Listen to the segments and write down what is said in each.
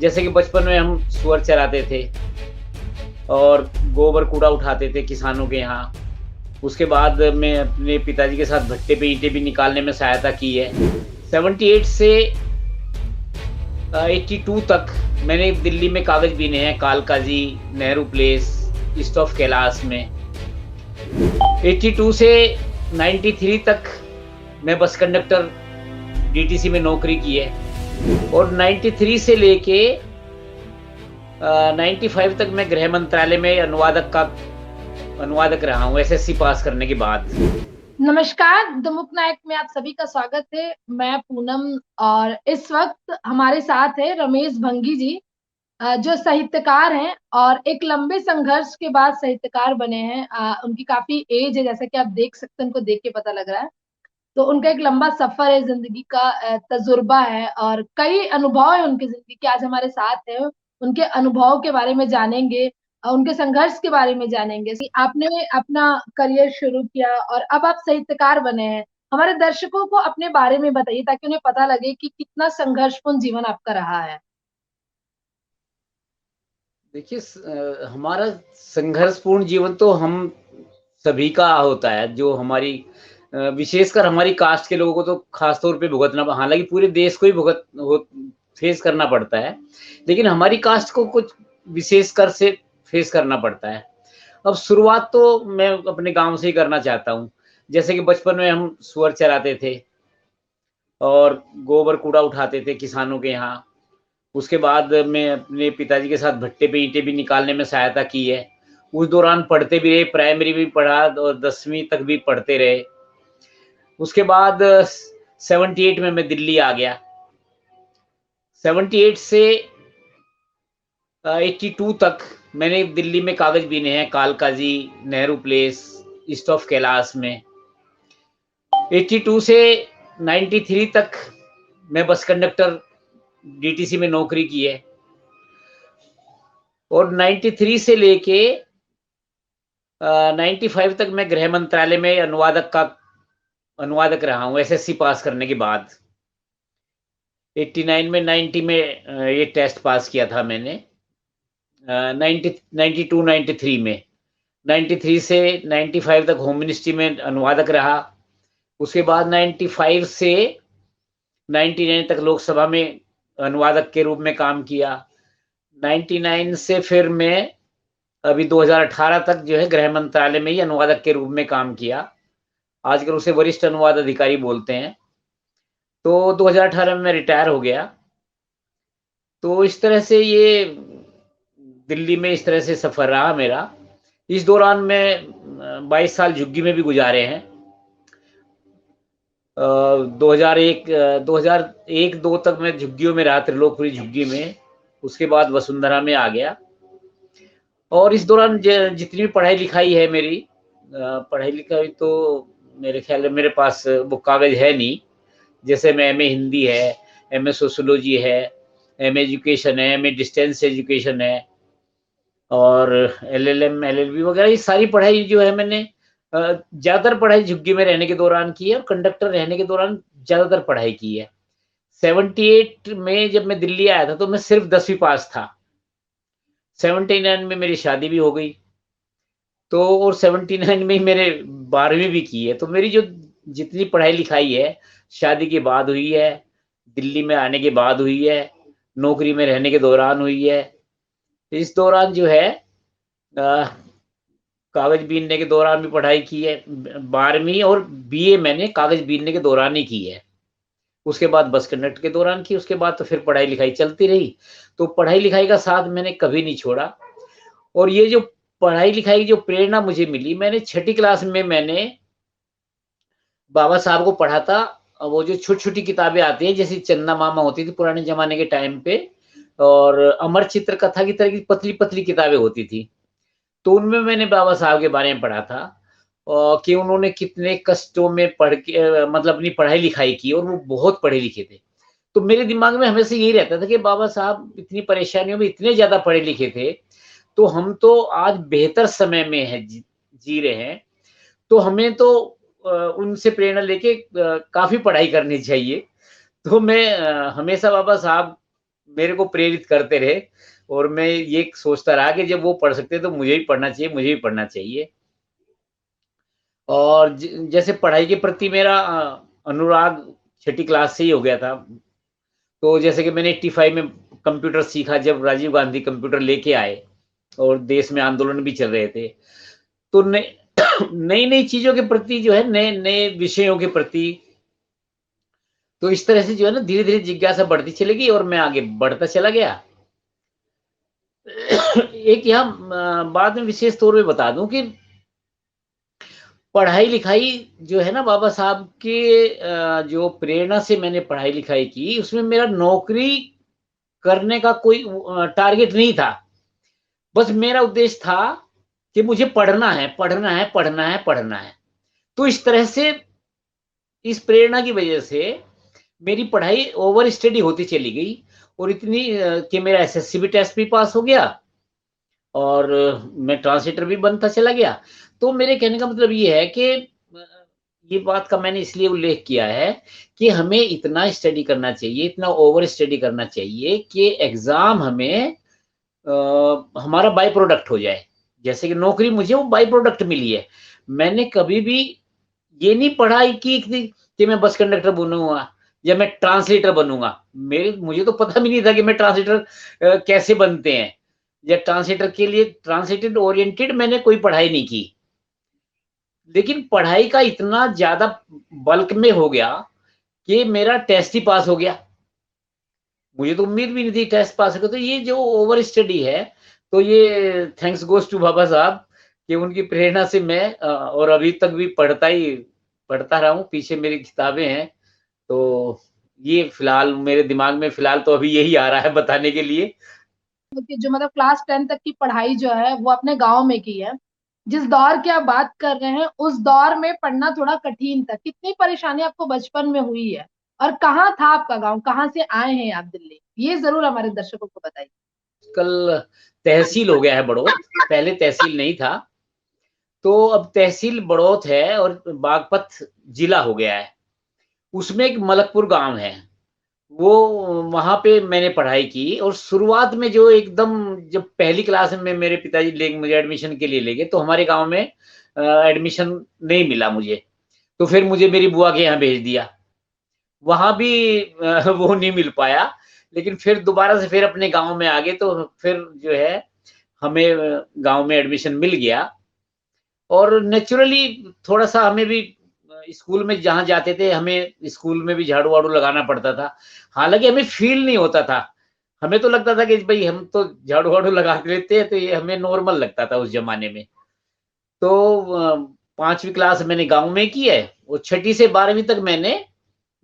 जैसे कि बचपन में हम सुअर चराते थे और गोबर कूड़ा उठाते थे किसानों के यहाँ। उसके बाद मैं अपने पिताजी के साथ भट्टे पे ईंटें भी निकालने में सहायता की है। 78 से 82 तक मैंने दिल्ली में कागज बीने हैं, Kalkaji, Nehru place, east of Kailash में। 82 से 93 तक मैं बस कंडक्टर डीटीसी में नौकरी की है और 93 से लेके 95 तक मैं गृह मंत्रालय में अनुवादक रहा हूँ एसएससी पास करने के बाद। नमस्कार, द मुक नायक में आप सभी का स्वागत है। मैं पूनम और इस वक्त हमारे साथ है रमेश भंगी जी, जो साहित्यकार हैं और एक लंबे संघर्ष के बाद साहित्यकार बने हैं। उनकी काफी एज है, जैसा कि आप देख सकते हैं, उनको देख के पता लग रहा है। तो उनका एक लंबा सफर है, जिंदगी का तजुर्बा है और कई अनुभव है उनकी जिंदगी के। आज हमारे साथ है, उनके अनुभव के बारे में जानेंगे और उनके संघर्ष के बारे में जानेंगे कि आपने अपना करियर शुरू किया और अब आप साहित्यकार बने हैं। हमारे दर्शकों को अपने बारे में बताइए ताकि उन्हें पता लगे कि कितना संघर्षपूर्ण जीवन आपका रहा है। देखिए, हमारा संघर्षपूर्ण जीवन तो हम सभी का होता है। जो हमारी विशेषकर हमारी कास्ट के लोगों को तो खास तौर पे भुगतना, हालांकि पूरे देश को ही भुगत हो फेस करना पड़ता है, लेकिन हमारी कास्ट को कुछ विशेषकर से फेस करना पड़ता है। अब शुरुआत तो मैं अपने गांव से ही करना चाहता हूँ। जैसे कि बचपन में हम सुअर चराते थे और गोबर कूड़ा उठाते थे किसानों के यहाँ। उसके बाद मैं अपने पिताजी के साथ भट्टे पे ईंटें भी निकालने में सहायता की है। उस दौरान पढ़ते भी रहे, प्राइमरी भी पढ़ा और 10वीं तक भी पढ़ते रहे। उसके बाद 78 में मैं दिल्ली आ गया। 78 से 82 तक मैंने दिल्ली में कागज बीने हैं, Kalkaji, Nehru place, east of Kailash में। 82 से 93 तक मैं बस कंडक्टर डीटीसी में नौकरी की है और 93 से लेके 95 तक मैं गृह मंत्रालय में अनुवादक रहा हूँ एसएससी पास करने के बाद। 89 में 90 में ये टेस्ट पास किया था मैंने। 92 93 में 93 से 95 तक होम मिनिस्ट्री में अनुवादक रहा। उसके बाद 95 से 99 तक लोकसभा में अनुवादक के रूप में काम किया। 99 से फिर मैं अभी 2018 तक जो है गृह मंत्रालय में ही अनुवादक के रूप में काम किया। आजकल उसे वरिष्ठ अनुवाद अधिकारी बोलते हैं। तो 2018 में मैं रिटायर हो गया। तो इस तरह से ये दिल्ली में इस तरह से सफर रहा मेरा। इस दौरान मैं 22 साल झुग्गी में भी गुजारे हैं। 2001-2 तक मैं झुग्गियों में रहा, त्रिलोकपुरी झुग्गी में। उसके बाद वसुंधरा में आ गया और इस दौरान जितनी भी पढ़ाई लिखाई है मेरी, पढ़ाई लिखाई तो मेरे ख्याल में मेरे पास वो कागज है नहीं। जैसे में एमए हिंदी है, एमए सोशियोलॉजी है, एमए एजुकेशन है, एमए डिस्टेंस एजुकेशन है और एलएलएम, एलएलबी वगैरह, ये सारी पढ़ाई जो है मैंने ज्यादातर पढ़ाई झुग्गी में रहने के दौरान की है और कंडक्टर रहने के दौरान ज्यादातर पढ़ाई की है। 78 में जब मैं दिल्ली आया था तो मैं सिर्फ 10वीं पास था। 79 में मेरी शादी भी हो गई, तो और 79 में ही मेरे 12वीं भी की है। तो मेरी जो जितनी पढ़ाई लिखाई है शादी के बाद हुई है, दिल्ली में आने के बाद हुई है, नौकरी में रहने के दौरान हुई है। इस दौरान जो है कागज बीनने के दौरान भी पढ़ाई की है। 12वीं और बीए मैंने कागज बीनने के दौरान ही की है। उसके बाद बस कंडक्टर के दौरान की। उसके बाद तो फिर पढ़ाई लिखाई चलती रही। तो पढ़ाई लिखाई का साथ मैंने कभी नहीं छोड़ा। और ये जो पढ़ाई लिखाई की जो प्रेरणा मुझे मिली, मैंने 6ठी क्लास में मैंने बाबा साहब को पढ़ा था। वो जो छोटी छोटी किताबें आती हैं, जैसे चंदा मामा होती थी पुराने जमाने के टाइम पे, और अमर चित्र कथा की तरह की पतली पतली किताबें होती थी। तो उनमें मैंने बाबा साहब के बारे में पढ़ा था और कि उन्होंने कितने कष्टों में पढ़ के मतलब अपनी पढ़ाई लिखाई की और वो बहुत पढ़े लिखे थे। तो मेरे दिमाग में हमेशा यही रहता था कि बाबा साहब इतनी परेशानियों में इतने ज्यादा पढ़े लिखे थे, तो हम तो आज बेहतर समय में है जी रहे हैं। तो हमें तो उनसे प्रेरणा लेके काफी पढ़ाई करनी चाहिए। तो मैं हमेशा बाबा साहब मेरे को प्रेरित करते रहे और मैं ये सोचता रहा कि जब वो पढ़ सकते हैं तो मुझे भी पढ़ना चाहिए, मुझे भी पढ़ना चाहिए। और जैसे पढ़ाई के प्रति मेरा अनुराग छठी क्लास से ही हो गया था। तो जैसे कि मैंने 85 में कंप्यूटर सीखा जब राजीव गांधी कंप्यूटर लेके आए और देश में आंदोलन भी चल रहे थे। तो नई नई चीजों के प्रति जो है, नए नए विषयों के प्रति, तो इस तरह से जो है ना धीरे धीरे जिज्ञासा बढ़ती चली गई और मैं आगे बढ़ता चला गया। एक यहाँ बाद में विशेष तौर पे बता दूं कि पढ़ाई लिखाई जो है ना बाबा साहब के जो प्रेरणा से मैंने पढ़ाई लिखाई की, उसमें मेरा नौकरी करने का कोई टारगेट नहीं था। बस मेरा उद्देश्य था कि मुझे पढ़ना है, पढ़ना है, पढ़ना है, पढ़ना है। तो इस तरह से, इस प्रेरणा की वजह से मेरी पढ़ाई ओवर स्टडी होती चली गई और इतनी कि मेरा एसएससी भी टेस्ट भी पास हो गया और मैं ट्रांसलेटर भी बनता चला गया। तो मेरे कहने का मतलब ये है कि ये बात का मैंने इसलिए उल्लेख किया है कि हमें इतना स्टडी करना चाहिए, इतना ओवर स्टडी करना चाहिए कि एग्जाम हमें हमारा बाय प्रोडक्ट हो जाए। जैसे कि नौकरी मुझे वो बाय प्रोडक्ट मिली है। मैंने कभी भी ये नहीं पढ़ाई की कि मैं बस कंडक्टर बनूंगा या मैं ट्रांसलेटर बनूंगा। मेरे मुझे तो पता भी नहीं था कि मैं ट्रांसलेटर कैसे बनते हैं, या ट्रांसलेटर के लिए ट्रांसलेटेड ओरिएंटेड मैंने कोई पढ़ाई नहीं की। लेकिन पढ़ाई का इतना ज्यादा बल्क में हो गया कि मेरा टेस्ट ही पास हो गया। मुझे तो उम्मीद भी नहीं थी टेस्ट पास होगा। तो ये जो ओवर स्टडी है, तो ये थैंक्स गोज टू बाबा साहब कि उनकी प्रेरणा से मैं और अभी तक भी पढ़ता रहा हूँ। पीछे मेरी किताबें हैं। तो ये फिलहाल मेरे दिमाग में फिलहाल तो अभी यही आ रहा है बताने के लिए। कि जो मतलब क्लास 10 तक की पढ़ाई जो है वो अपने गांव में की है। जिस दौर की आप बात कर रहे हैं उस दौर में पढ़ना थोड़ा कठिन था। कितनी परेशानी आपको बचपन में हुई है और कहाँ था आपका गांव, कहाँ से आए हैं आप दिल्ली, ये जरूर हमारे दर्शकों को बताइए। कल तहसील हो गया है बड़ौत, पहले तहसील नहीं था। तो अब तहसील बड़ौत है और बागपत जिला हो गया है। उसमें एक मलकपुर गांव है, वो वहां पे मैंने पढ़ाई की। और शुरुआत में जो एकदम जब पहली क्लास में मेरे पिताजी ले मुझे एडमिशन के लिए ले गए, तो हमारे गांव में एडमिशन नहीं मिला मुझे। तो फिर मुझे मेरी बुआ के यहाँ भेज दिया। वहां भी वो नहीं मिल पाया। लेकिन फिर दोबारा से फिर अपने गांव में आ गए, तो फिर जो है हमें गांव में एडमिशन मिल गया। और नेचुरली थोड़ा सा हमें भी स्कूल में जहाँ जाते थे, हमें स्कूल में भी झाड़ू वाड़ू लगाना पड़ता था। हालांकि हमें फील नहीं होता था। हमें तो लगता था कि भाई हम तो झाड़ू वाड़ू लगा लेते हैं, तो ये हमें नॉर्मल लगता था उस जमाने में। तो 5वीं क्लास मैंने गांव में की है और 6ठी से 12वीं तक मैंने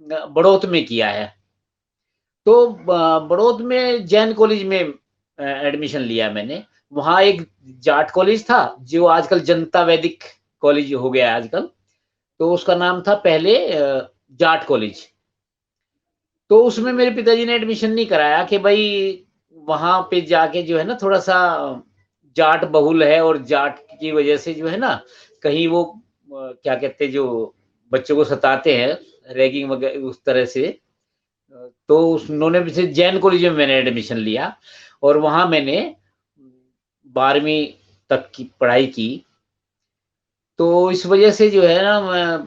बड़ौत में किया है। तो बड़ौत में जैन कॉलेज में एडमिशन लिया मैंने। वहां एक जाट कॉलेज था जो आजकल जनता वैदिक कॉलेज हो गया है आजकल। तो उसका नाम था पहले जाट कॉलेज। तो उसमें मेरे पिताजी ने एडमिशन नहीं कराया कि भाई वहां पे जाके जो है ना थोड़ा सा जाट बहुल है, और जाट की वजह से जो है ना कहीं वो क्या कहते हैं जो बच्चों को सताते हैं, रैगिंग वगैरह उस तरह से। तो उन्होंने भी जैन कॉलेज में मैंने एडमिशन लिया और वहां मैंने 12वीं तक की पढ़ाई की। तो इस वजह से जो है ना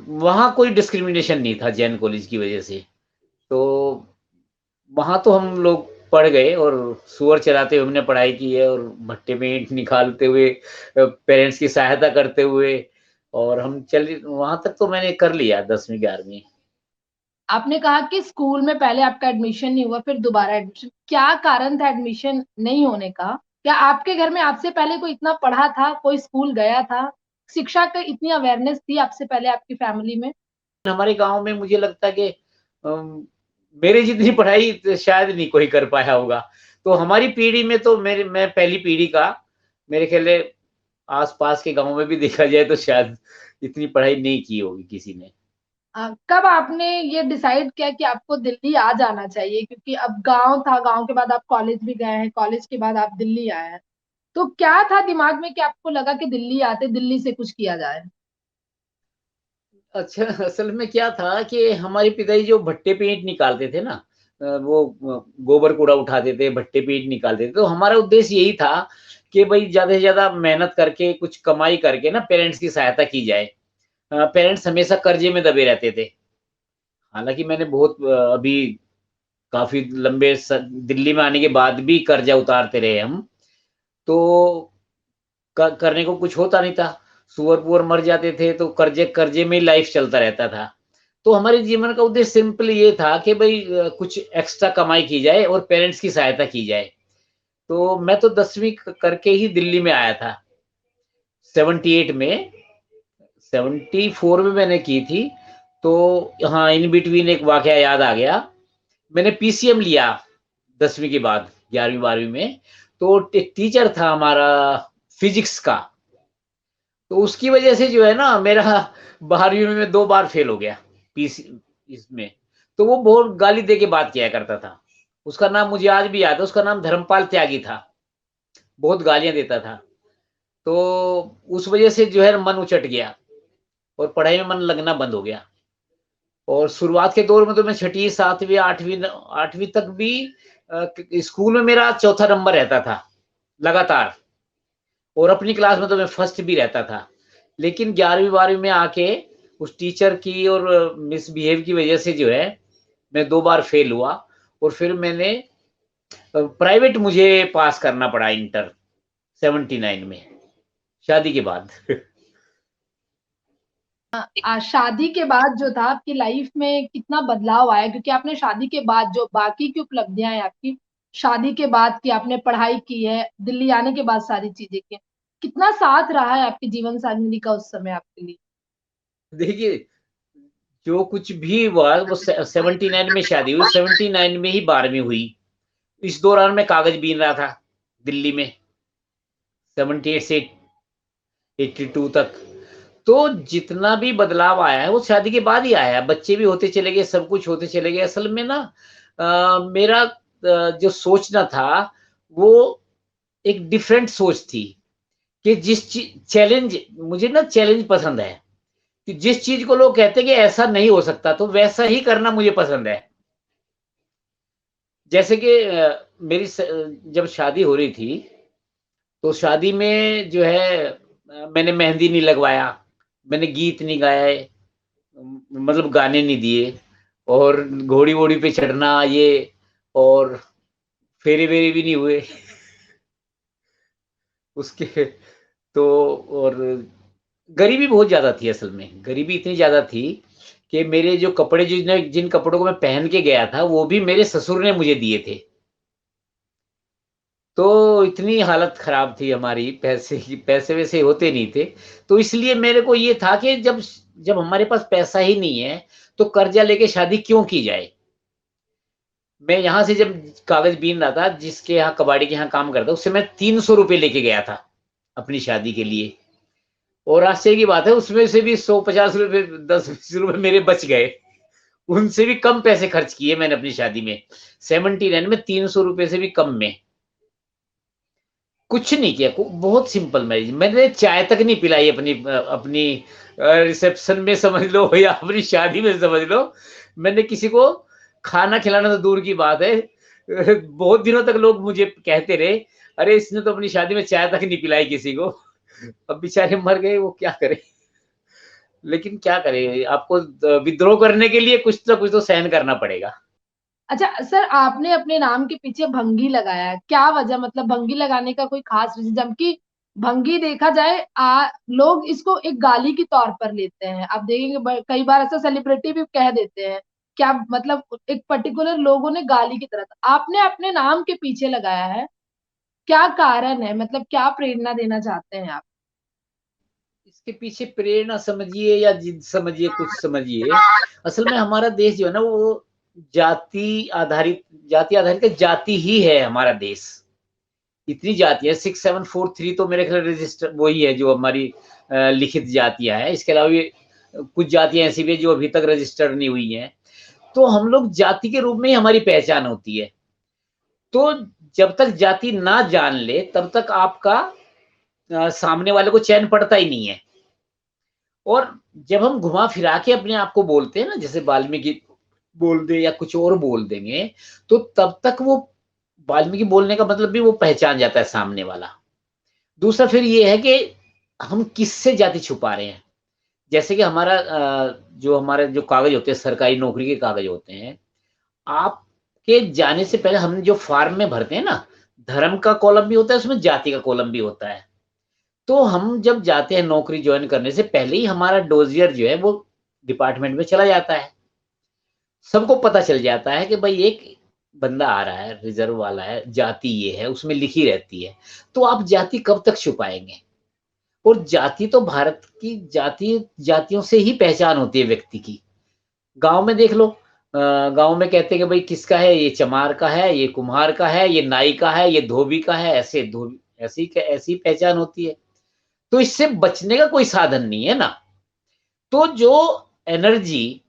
वहां कोई डिस्क्रिमिनेशन नहीं था जैन कॉलेज की वजह से। तो वहां तो हम लोग पढ़ गए और सुअर चराते हुए हमने पढ़ाई की है, और भट्टे में ईंट निकालते हुए, पेरेंट्स की सहायता करते हुए, और हम चल वहां तक तो मैंने कर लिया 10वीं 11वीं। आपने कहा कि स्कूल में पहले आपका एडमिशन नहीं हुआ, फिर दोबारा एडमिशन, क्या कारण था एडमिशन नहीं होने का? क्या आपके घर में आपसे पहले कोई इतना पढ़ा था, कोई स्कूल गया था, शिक्षा का इतनी अवेयरनेस थी आपसे पहले आपकी फैमिली में? हमारे गांव में मुझे लगता है कि अम, मेरे जितनी पढ़ाई तो शायद नहीं कोई कर पाया होगा। तो हमारी पीढ़ी में तो मैं पहली पीढ़ी का, मेरे ख्याल है आस-पास के गाँव में भी देखा जाए तो शायद इतनी पढ़ाई नहीं की होगी किसी ने। कब आपने ये डिसाइड किया कि आपको दिल्ली आ जाना चाहिए? क्योंकि अब गांव था, गांव के बाद आप कॉलेज भी गए हैं, कॉलेज के बाद आप दिल्ली आए हैं। तो क्या था दिमाग में कि आपको लगा कि दिल्ली आते, दिल्ली से कुछ किया जाए? अच्छा, असल में क्या था कि हमारे पिताजी जो भट्टे पे ईंट निकालते थे ना, वो गोबर कूड़ा उठाते थे, भट्टे पीट निकालते थे। तो हमारा उद्देश्य यही था कि भाई ज़्यादा से ज़्यादा मेहनत करके कुछ कमाई करके ना पेरेंट्स की सहायता की जाए। पेरेंट्स हमेशा कर्जे में दबे रहते थे। हालाँकि मैंने बहुत अभी काफ़ी लंबे दिल्ली में आने के बाद भी कर्जा उतारते रहे हम। तो करने को कुछ होता नहीं था। सूअर-वूअर मर जाते थे तो कर्जे कर्जे में ही लाइफ चलता रहता था। तो हमारे जीवन का उद्देश्य सिंपल ये था कि भई कुछ एक्स्ट्रा कमाई की जाए और पेरेंट्स की सहायता की जाए। तो मैं तो 10वीं करके ही दिल्ली में आया था। 78 में, 74 में मैंने की थी। तो हाँ, इन बिटवीन एक वाकया याद आ गया। मैंने पीसीएम लिया 10वीं के बाद 11वीं-12वीं में। तो एक टीचर था हमारा फिजिक्स का। तो उसकी वजह से जो है ना मेरा 12वीं में 2 बार फेल हो गया पीसी इसमें। तो वो बहुत गाली दे के बात किया करता था। उसका नाम मुझे आज भी याद है, उसका नाम धर्मपाल त्यागी था। बहुत गालियाँ देता था। तो उस वजह से जो है मन उचट गया और पढ़ाई में मन लगना बंद हो गया। और शुरुआत के दौर में तो मैं छठी, 7वीं, 8वीं तक भी स्कूल में मेरा चौथा नंबर रहता था, लगातार। और अपनी क्लास में तो मैं फर्स्ट भी रहता था। लेकिन 11वीं-12वीं में आके उस टीचर की और मिसबिहेव की वजह से जो है, मैं 2 बार फेल हुआ और फिर मैंने प्राइवेट मुझे पास करना पड़ा इंटर 79 में, शादी के बाद। शादी के बाद जो था आपकी लाइफ में कितना बदलाव आया, क्योंकि आपने शादी के बाद जो बाकी की उपलब्धियां हैं आपकी, शादी के बाद की आपने पढ़ाई की है, दिल्ली आने के बाद सारी चीजें की, कितना साथ रहा है आपके जीवन साथी का उस समय आपके लिए? देखिए, जो कुछ भी हुआ वो 79 में शादी हुई, 79 में ही 12वीं हुई। इस दौरान मैं कागज बीन रहा था दिल्ली में, 78 से 82 तक। तो जितना भी बदलाव आया है वो शादी के बाद ही आया है। बच्चे भी होते चले गए, सब कुछ होते चले गए। असल में ना मेरा जो सोचना था वो एक डिफरेंट सोच थी कि जिस चैलेंज, मुझे ना चैलेंज पसंद है कि जिस चीज को लोग कहते हैं कि ऐसा नहीं हो सकता तो वैसा ही करना मुझे पसंद है। जैसे कि मेरी जब शादी हो रही थी तो शादी में जो है मैंने मेहंदी नहीं लगवाया, मैंने गीत नहीं गाए, मतलब गाने नहीं दिए और घोड़ी-वोड़ी पे चढ़ना ये, और फेरे-वेरे भी नहीं हुए। उसके तो और गरीबी बहुत ज़्यादा थी असल में, गरीबी इतनी ज़्यादा थी कि मेरे जो कपड़े जिन कपड़ों को मैं पहन के गया था, वो भी मेरे ससुर ने मुझे दिए थे। तो इतनी हालत खराब थी हमारी, पैसे-वैसे होते नहीं थे। तो इसलिए मेरे को ये था कि जब जब हमारे पास पैसा ही नहीं है, तो कर्ज़ा लेके शादी क्यों की जाए? मैं यहाँ से जब कागज़ बीन रहा था, जिसके यहाँ कबाड़ी के यहाँ काम करता, उससे मैं ₹300 लेके गया था, अपनी शादी के लिए। और आश्चर्य की बात है, उसमें से भी ₹100-50, ₹10-20 मेरे बच गए। उनसे भी कम पैसे खर्च किए मैंने अपनी शादी में। 79 में ₹300 से भी कम में। कुछ नहीं किया, बहुत सिंपल मैरिज। मैंने चाय तक नहीं पिलाई अपनी रिसेप्शन में समझ लो या अपनी शादी में समझ लो। मैंने किसी को खाना खिलाना तो दूर की बात है। बहुत दिनों तक लोग मुझे कहते रहे, अरे इसने तो अपनी शादी में चाय तक नहीं पिलाई किसी को। अब बेचारे मर गए, वो क्या करे। लेकिन क्या करे, आपको विद्रोह करने के लिए कुछ ना कुछ तो सहन करना पड़ेगा। अच्छा सर, आपने अपने नाम के पीछे भंगी लगाया है, क्या वजह, मतलब भंगी लगाने का कोई खास रीजन? जबकि भंगी देखा जाए लोग इसको एक गाली के तौर पर लेते हैं। आप देखेंगे कई बार ऐसा सेलिब्रिटी भी कह देते हैं, क्या मतलब एक पर्टिकुलर लोगों ने गाली की तरह, आपने अपने नाम के पीछे लगाया है, क्या कारण है, मतलब क्या प्रेरणा देना चाहते हैं आप? इसके पीछे प्रेरणा समझिए या जिद समझिए, कुछ समझिए। असल में हमारा देश जो है ना वो जाति आधारित का जाति ही है हमारा देश। इतनी जातियाँ 6743 तो मेरे ख्याल रजिस्टर वही है जो हमारी लिखित जातियाँ हैं। इसके अलावा भी कुछ जातियाँ ऐसी भी हैं जो अभी तक रजिस्टर्ड नहीं हुई हैं। तो हम लोग जाति के रूप में ही हमारी पहचान होती है। तो जब तक जाति ना जान ले तब तक आपका सामने वाले को चैन पड़ता ही नहीं है। और जब हम घुमा फिरा के अपने आप को बोलते हैं ना, जैसे वाल्मीकि बोल दे या कुछ और बोल देंगे, तो तब तक वो वाल्मीकि बोलने का मतलब भी वो पहचान जाता है सामने वाला। दूसरा फिर ये है कि हम किससे जाति छुपा रहे हैं। जैसे कि जो हमारे जो कागज होते हैं, सरकारी नौकरी के कागज होते हैं, आपके जाने से पहले हम जो फॉर्म में भरते हैं ना, धर्म का कॉलम भी होता है, उसमें जाति का कॉलम भी होता है। तो हम जब जाते हैं नौकरी ज्वाइन करने से पहले ही हमारा डोजियर जो है वो डिपार्टमेंट में चला जाता है। सबको पता चल जाता है कि भाई एक बंदा आ रहा है, रिजर्व वाला है, जाति ये है, उसमें लिखी रहती है। तो आप जाति कब तक छुपाएँगे? और जाति तो भारत की जातियों से ही पहचान होती है व्यक्ति की। गाँव में देख लो, गाँव में कहते हैं कि भाई किसका है, ये चमार का है, ये कुम्हार का है, ये नाई का है, ये धोबी का है, ऐसी पहचान होती है। तो इससे बचने का कोई साधन नहीं है ना। तो जो एनर्जी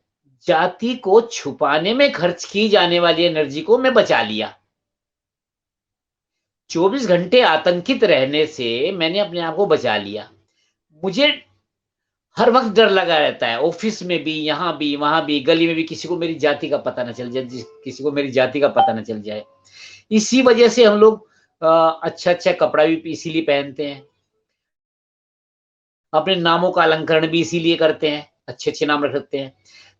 जाति को छुपाने में खर्च की जाने वाली एनर्जी को मैं बचा लिया। 24 घंटे आतंकित रहने से मैंने अपने आप को बचा लिया। मुझे हर वक़्त डर लगा रहता है, ऑफ़िस में भी, यहाँ भी, वहाँ भी, गली में भी किसी को मेरी जाति का पता ना चल जाए, किसी को मेरी जाति का पता ना चल जाए। इसी वजह से हम लोग अच्छा-अच्छा कपड़ा भी इसीलिए पहनते हैं। अपने नामों का अलंकरण भी इसीलिए करते हैं, अच्छे-अच्छे नाम रखते हैं।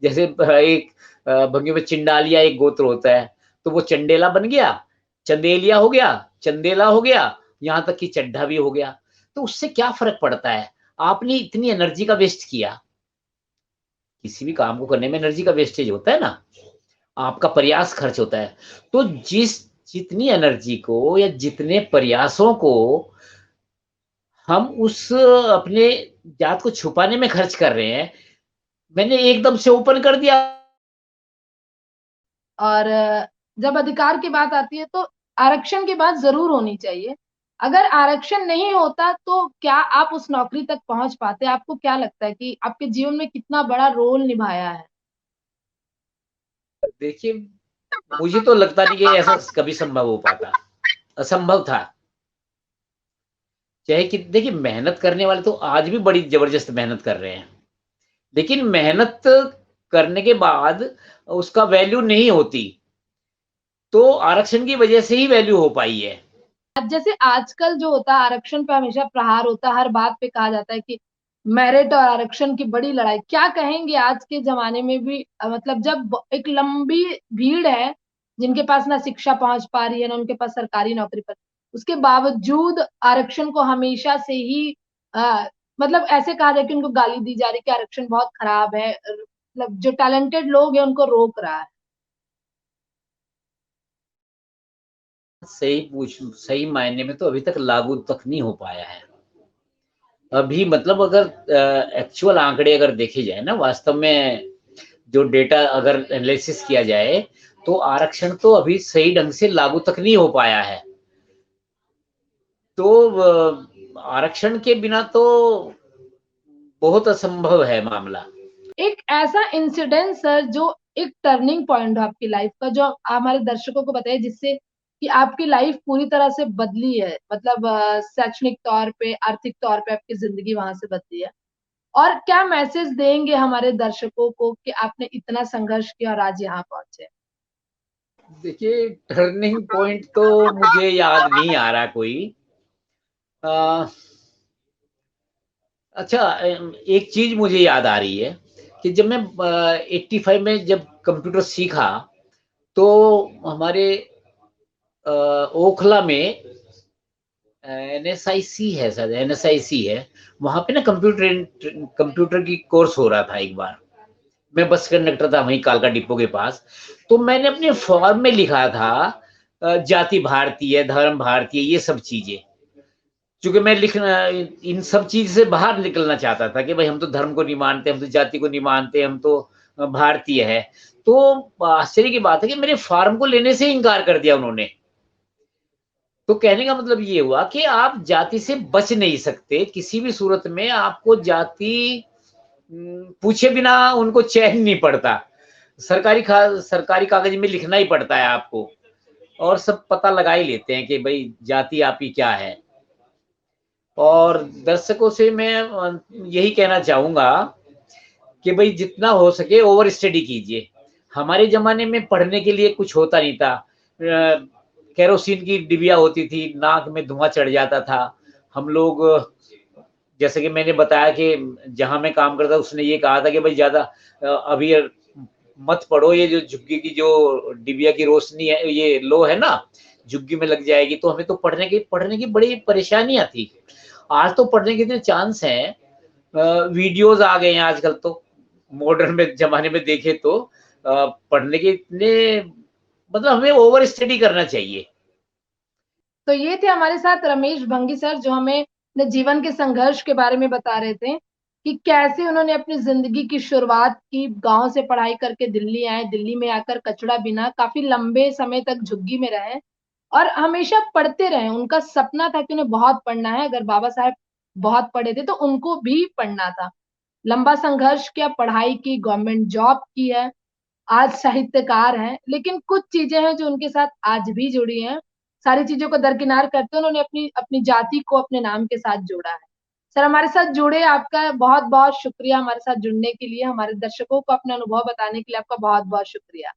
जैसे एक भंगियों में चिंडालिया एक गोत्र होता है, तो वो चंडेला बन गया, चंदेलिया हो गया, चंदेला हो गया, यहाँ तक कि चड्ढा भी हो गया। तो उससे क्या फ़र्क पड़ता है? आपने इतनी एनर्जी का वेस्ट किया, किसी भी काम को करने में एनर्जी का वेस्टेज होता है ना, आपका प्रयास खर्च होता है। तो जितनी एनर्जी को या जितने प्रयासों को हम उस अपने जात को छुपाने में खर्च कर रहे हैं, मैंने एकदम से ओपन कर दिया। और जब अधिकार की बात आती है तो आरक्षण की बात जरूर होनी चाहिए। अगर आरक्षण नहीं होता तो क्या आप उस नौकरी तक पहुंच पाते? आपको क्या लगता है कि आपके जीवन में कितना बड़ा रोल निभाया है? देखिए, मुझे तो लगता नहीं कि ऐसा कभी संभव हो पाता, असंभव था। चाहे कि देखिए मेहनत करने वाले तो आज भी बड़ी ज़बरदस्त मेहनत कर रहे हैं, लेकिन मेहनत करने के बाद उसका वैल्यू नहीं होती, तो आरक्षण की वजह से ही वैल्यू हो पाई है। जैसे आजकल जो होता है आरक्षण पे हमेशा प्रहार होता है, हर बात पे कहा जाता है कि मेरिट और आरक्षण की बड़ी लड़ाई। क्या कहेंगे आज के ज़माने में भी मतलब जब एक लंबी भीड़ है, जिनके पास ना शिक्षा पहुँच पा रही है, ना उनके पास सरकारी नौकरी पर, उसके बावजूद आरक्षण को हमेशा से ही मतलब ऐसे कहा जाए कि उनको गाली दी जा रही है कि आरक्षण बहुत खराब है, मतलब जो टैलेंटेड लोग हैं उनको रोक रहा है। सही मायने में तो अभी तक लागू तक नहीं हो पाया है। अभी मतलब अगर एक्चुअल आंकड़े अगर देखे जाए ना, वास्तव में जो डेटा अगर एनालिसिस किया जाए, तो आरक्षण तो अभी सही ढंग से लागू तक नहीं हो पाया है। तो आरक्षण के बिना तो बहुत असंभव है मामला। एक ऐसा इंसिडेंट सर जो एक टर्निंग पॉइंट हो आपकी लाइफ का, जो हमारे दर्शकों को बताइए, जिससे कि आपकी लाइफ पूरी तरह से बदली है, मतलब शैक्षणिक तौर पे, आर्थिक तौर पे आपकी जिंदगी वहां से बदली है। और क्या मैसेज देंगे हमारे दर्शकों को कि आपने इतना संघर्ष किया और आज यहाँ पहुंचे? देखिए, टर्निंग पॉइंट तो मुझे याद नहीं आ रहा कोई। अ, अच्छा, एक चीज़ मुझे याद आ रही है कि जब मैं 85 में जब कंप्यूटर सीखा, तो हमारे ओखला में एनएसआईसी है, शायद एनएसआईसी है, वहाँ पे ना कंप्यूटर की कोर्स हो रहा था एक बार। मैं बस कंडक्टर था वहीं कालका डिपो के पास। तो मैंने अपने फॉर्म में लिखा था जाति भारतीय, धर्म भारतीय, ये सब चीज़ें। चूँकि मैं लिखना इन सब चीज़ से बाहर निकलना चाहता था कि भाई हम तो धर्म को नहीं मानते, हम तो जाति को नहीं मानते, हम तो भारतीय है। तो आश्चर्य की बात है कि मेरे फॉर्म को लेने से इनकार कर दिया उन्होंने। तो कहने का मतलब ये हुआ कि आप जाति से बच नहीं सकते, किसी भी सूरत में आपको जाति पूछे बिना उनको चैन नहीं पड़ता। सरकारी कागज़ में लिखना ही पड़ता है आपको, और सब पता लगा ही लेते हैं कि भई जाति आपकी क्या है। और दर्शकों से मैं यही कहना चाहूँगा कि भई जितना हो सके ओवर स्टडी कीजिए। हमारे ज़माने में पढ़ने के लिए कुछ होता नहीं था। केरोसिन की डिबिया होती थी, नाक में धुआँ चढ़ जाता था। हम लोग जैसे कि मैंने बताया कि जहाँ मैं काम करता उसने ये कहा था कि भाई ज़्यादा अभी मत पढ़ो, ये जो झुग्गी की जो डिबिया की रोशनी है, ये लो है ना, झुग्गी में लग जाएगी, तो हमें तो पढ़ने की बड़ी परेशानियाँ थी। आज तो पढ़ने के इतने चांस हैं, वीडियोज़ आ गए हैं आजकल तो, मॉडर्न में ज़माने में देखें तो पढ़ने के इतने, मतलब हमें ओवर स्टडी करना चाहिए। तो ये थे हमारे साथ रमेश भंगी सर, जो हमें अपने जीवन के संघर्ष के बारे में बता रहे थे कि कैसे उन्होंने अपनी ज़िंदगी की शुरुआत की, गाँव से पढ़ाई करके दिल्ली आए, दिल्ली में आकर कचड़ा बीना, काफ़ी लंबे समय तक झुग्गी में रहे और हमेशा पढ़ते रहे। उनका सपना था कि उन्हें बहुत पढ़ना है, अगर बाबा साहेब बहुत पढ़े थे, तो उनको भी पढ़ना था। लंबा संघर्ष किया, पढ़ाई की, गवर्नमेंट जॉब की है, आज साहित्यकार हैं, लेकिन कुछ चीज़ें हैं जो उनके साथ आज भी जुड़ी हैं। सारी चीज़ों को दरकिनार करते उन्होंने अपनी अपनी जाति को अपने नाम के साथ जोड़ा है। सर हमारे साथ जुड़े, आपका बहुत-बहुत शुक्रिया हमारे साथ जुड़ने के लिए, हमारे दर्शकों को अपना अनुभव बताने के लिए आपका बहुत-बहुत शुक्रिया।